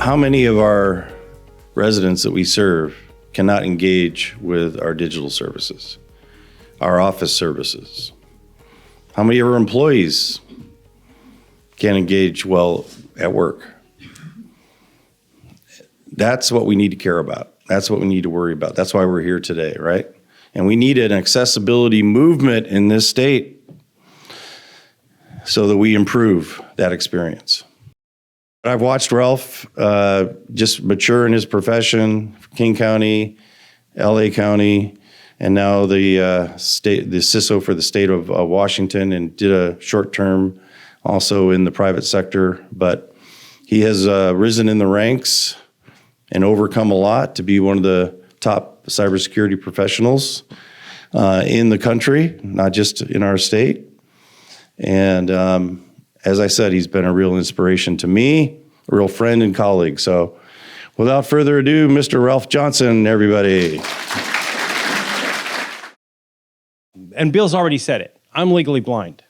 How many of our residents that we serve cannot engage with our digital services, our office services? How many of our employees can't engage well at work? That's what we need to care about. That's what we need to worry about. That's why we're here today, right? And we need an accessibility movement in this state so that we improve that experience. I've watched Ralph just mature in his profession, King County, LA County, and now the CISO for the state of Washington, and did a short term also in the private sector. But he has risen in the ranks and overcome a lot to be one of the top cybersecurity professionals in the country, not just in our state. And as I said, he's been a real inspiration to me, a real friend and colleague. So without further ado, Mr. Ralph Johnson, everybody. And Bill's already said it. I'm legally blind.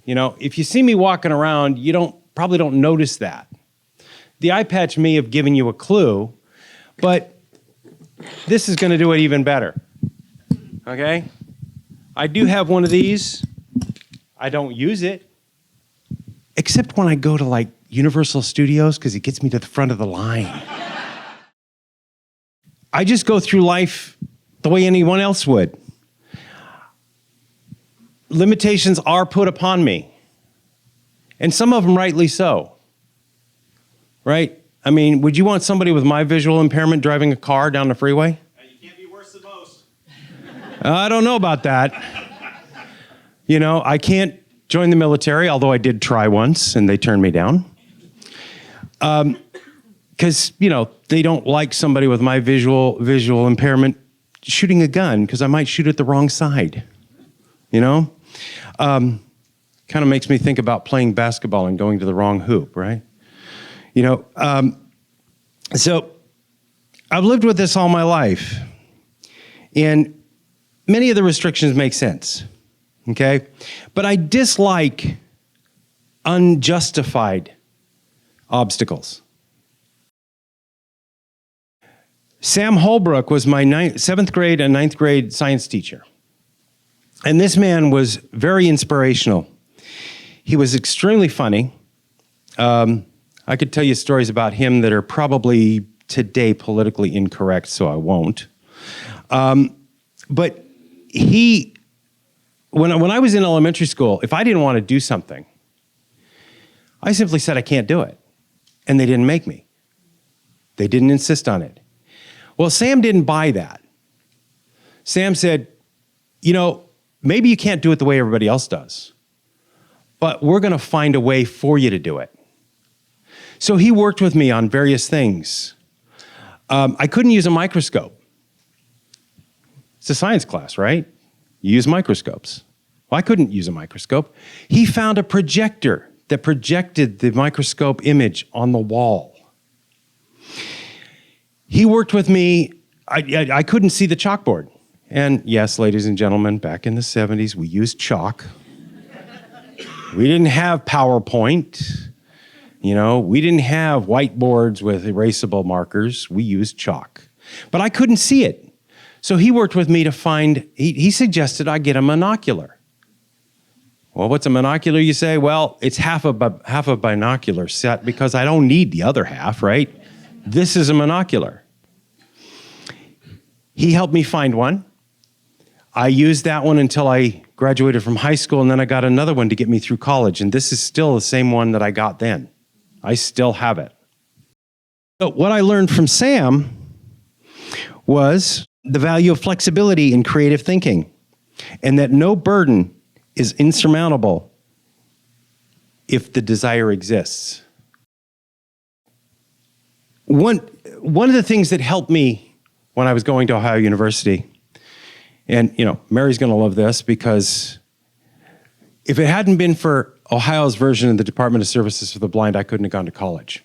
You know, if you see me walking around, you probably don't notice that. The eye patch may have given you a clue, but this is going to do it even better. Okay? I do have one of these. I don't use it, except when I go to like Universal Studios, because it gets me to the front of the line. I just go through life the way anyone else would. Limitations are put upon me, and some of them rightly so, right? I mean, would you want somebody with my visual impairment driving a car down the freeway? You can't be worse than most. I don't know about that. You know, I can't join the military, although I did try once, and they turned me down. Because, you know, they don't like somebody with my visual impairment shooting a gun, because I might shoot at the wrong side, you know? Kind of makes me think about playing basketball and going to the wrong hoop, right? You know, so I've lived with this all my life, and many of the restrictions make sense, okay? But I dislike unjustified obstacles. Sam Holbrook was my 7th grade and 9th grade science teacher. And this man was very inspirational. He was extremely funny. I could tell you stories about him that are probably today politically incorrect, so I won't. But when I was in elementary school, if I didn't want to do something, I simply said I can't do it. And they didn't make me. They didn't insist on it. Well, Sam didn't buy that. Sam said, you know, maybe you can't do it the way everybody else does, but we're going to find a way for you to do it. So he worked with me on various things. I couldn't use a microscope. It's a science class, right? You use microscopes. Well, I couldn't use a microscope. He found a projector that projected the microscope image on the wall. He worked with me. I couldn't see the chalkboard. And yes, ladies and gentlemen, back in the 70s, we used chalk. We didn't have PowerPoint. You know, we didn't have whiteboards with erasable markers. We used chalk. But I couldn't see it. So he worked with me to find, he suggested I get a monocular. Well, what's a monocular, you say? Well, it's half a binocular set because I don't need the other half, right? This is a monocular. He helped me find one. I used that one until I graduated from high school, and then I got another one to get me through college, and this is still the same one that I got then. I still have it. But what I learned from Sam was the value of flexibility in creative thinking, and that no burden is insurmountable if the desire exists. One of the things that helped me when I was going to Ohio University, and you know, Mary's going to love this, because if it hadn't been for Ohio's version of the Department of Services for the Blind, I couldn't have gone to college.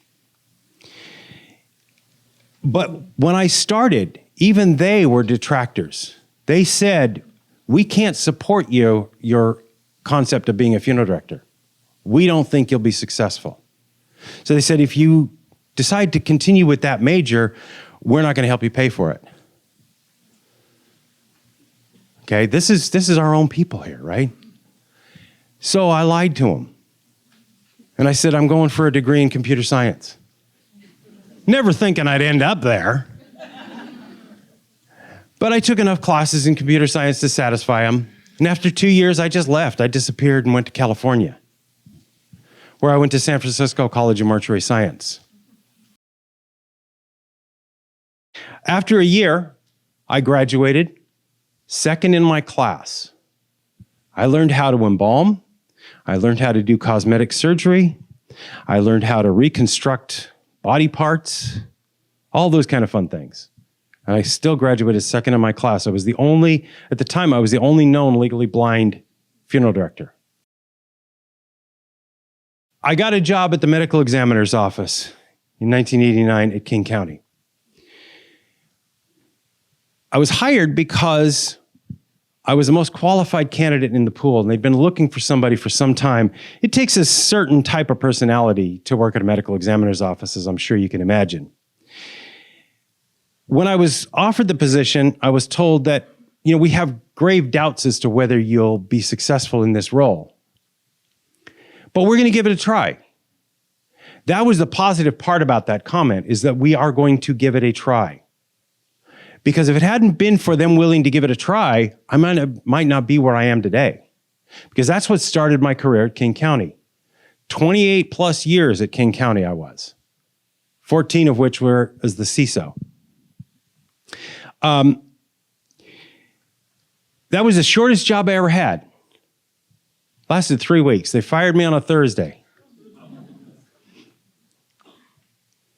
But when I started, even they were detractors. They said, we can't support your concept of being a funeral director. We don't think you'll be successful. So they said, if you decide to continue with that major, we're not going to help you pay for it. Okay, this is our own people here, right? So I lied to him. And I said, I'm going for a degree in computer science. Never thinking I'd end up there. But I took enough classes in computer science to satisfy him. And after 2 years, I just left. I disappeared and went to California, where I went to San Francisco College of Mortuary Science. After a year, I graduated, second in my class. I learned how to embalm. I learned how to do cosmetic surgery. I learned how to reconstruct body parts, all those kind of fun things. And I still graduated second in my class. At the time, I was the only known legally blind funeral director. I got a job at the medical examiner's office in 1989 at King County. I was hired because I was the most qualified candidate in the pool, and they'd been looking for somebody for some time. It takes a certain type of personality to work at a medical examiner's office, as I'm sure you can imagine. When I was offered the position, I was told that, we have grave doubts as to whether you'll be successful in this role. But we're going to give it a try. That was the positive part about that comment, is that we are going to give it a try. Because if it hadn't been for them willing to give it a try, I might not be where I am today. Because that's what started my career at King County. 28 plus years at King County I was. 14 of which were as the CISO. That was the shortest job I ever had. Lasted 3 weeks. They fired me on a Thursday.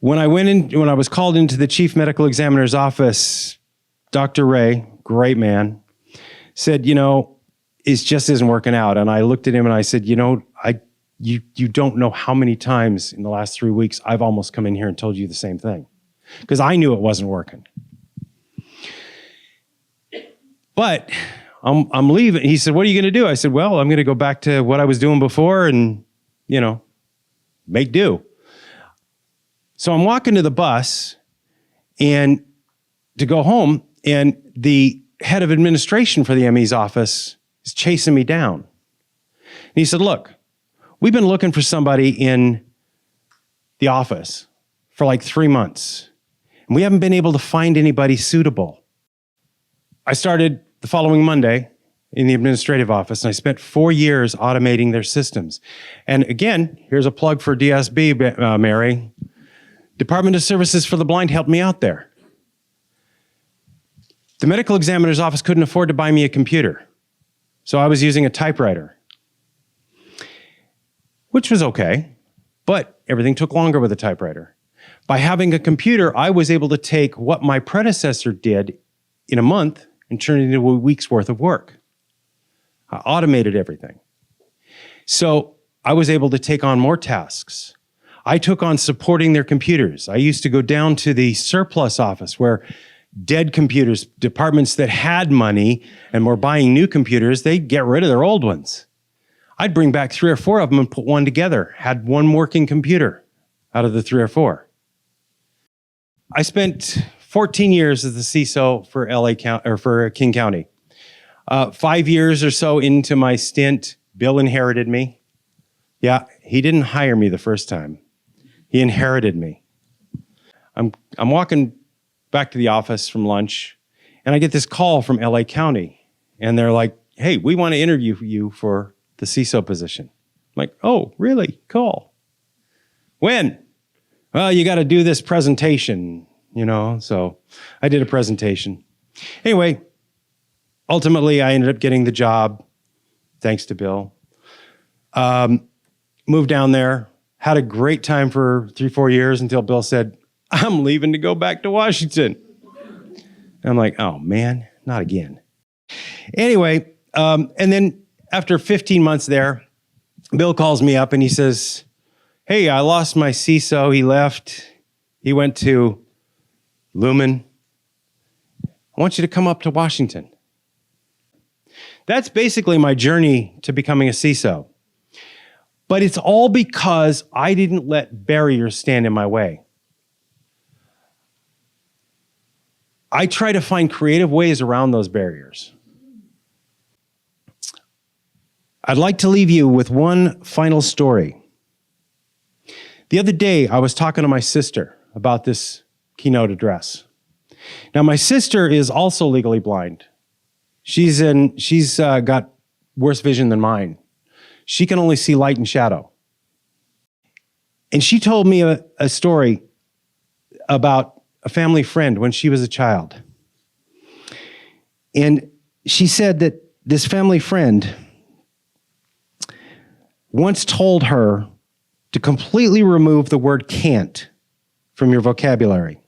When I was called into the chief medical examiner's office, Dr. Ray, great man, said, it just isn't working out. And I looked at him and I said, you don't know how many times in the last 3 weeks I've almost come in here and told you the same thing. Because I knew it wasn't working. But I'm leaving. He said, what are you going to do? I said, well, I'm going to go back to what I was doing before and, make do. So I'm walking to the bus and to go home, and the head of administration for the ME's office is chasing me down. And he said, look, we've been looking for somebody in the office for like 3 months, and we haven't been able to find anybody suitable. I started the following Monday in the administrative office, and I spent 4 years automating their systems. And again, here's a plug for DSB, Mary. Department of Services for the Blind helped me out there. The medical examiner's office couldn't afford to buy me a computer, so I was using a typewriter, which was okay, but everything took longer with a typewriter. By having a computer, I was able to take what my predecessor did in a month and turn it into a week's worth of work. I automated everything. So I was able to take on more tasks. I took on supporting their computers. I used to go down to the surplus office where dead computers, departments that had money and were buying new computers, they'd get rid of their old ones. I'd bring back 3 or 4 of them and put one together, had one working computer out of the 3 or 4. I spent 14 years as the CISO for King County. 5 years or so into my stint, Bill inherited me. Yeah, he didn't hire me the first time. He inherited me. I'm walking back to the office from lunch, and I get this call from LA County, and they're like, hey, we want to interview you for the CISO position. I'm like, oh, really? Cool. When? Well, you got to do this presentation, so I did a presentation. Anyway, ultimately, I ended up getting the job, thanks to Bill. Moved down there, had a great time for 3-4 years until Bill said, I'm leaving to go back to Washington. And I'm like, oh man, not again. Anyway, and then after 15 months there, Bill calls me up and he says, hey, I lost my CISO. He left. He went to Lumen. I want you to come up to Washington. That's basically my journey to becoming a CISO. But it's all because I didn't let barriers stand in my way. I try to find creative ways around those barriers. I'd like to leave you with one final story. The other day, I was talking to my sister about this keynote address. Now, my sister is also legally blind. She's got worse vision than mine. She can only see light and shadow. And she told me a story about a family friend when she was a child. And she said that this family friend once told her to completely remove the word can't from your vocabulary.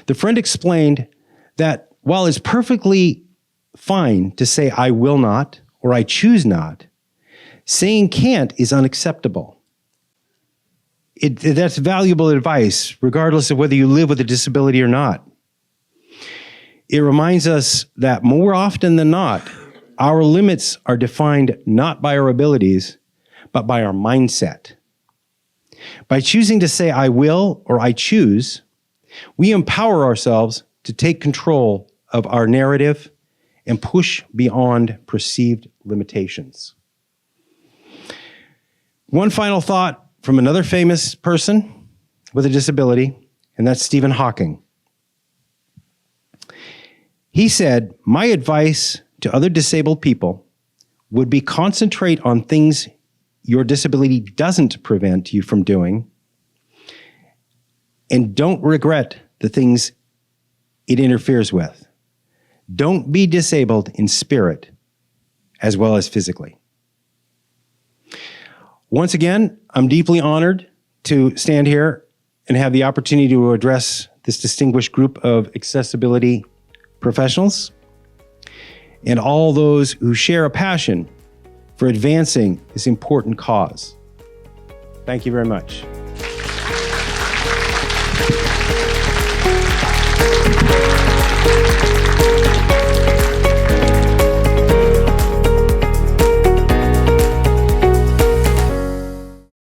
The friend explained that while it's perfectly fine to say I will not or I choose not, saying can't is unacceptable. That's valuable advice, regardless of whether you live with a disability or not. It reminds us that more often than not, our limits are defined not by our abilities, but by our mindset. By choosing to say I will or I choose, we empower ourselves to take control of our narrative and push beyond perceived limitations. One final thought from another famous person with a disability, and that's Stephen Hawking. He said, "My advice to other disabled people would be concentrate on things your disability doesn't prevent you from doing, and don't regret the things it interferes with. Don't be disabled in spirit as well as physically." Once again, I'm deeply honored to stand here and have the opportunity to address this distinguished group of accessibility professionals and all those who share a passion for advancing this important cause. Thank you very much.